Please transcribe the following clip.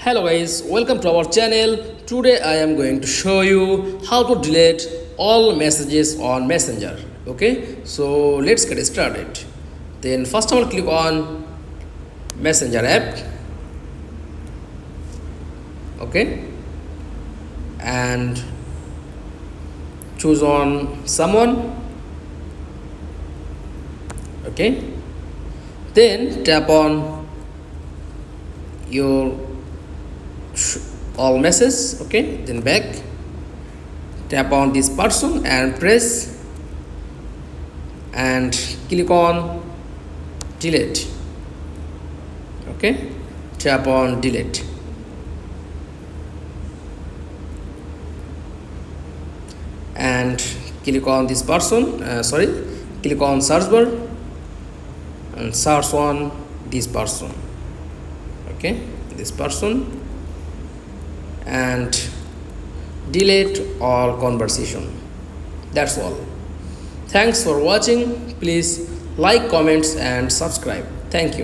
Hello guys, welcome to our channel. Today I am going to show you how to delete all messages on Messenger. Okay, so let's get started. Then first of all, click on Messenger app. Okay, and choose on someone. Okay, then tap on your all messages. Okay, then back, tap on this person and press and click on delete. Okay, tap on delete and click on this person, click on search bar and search on this person. Okay, this person, and delete all conversation. That's all. Thanks for watching. Please like, comments and subscribe. Thank you.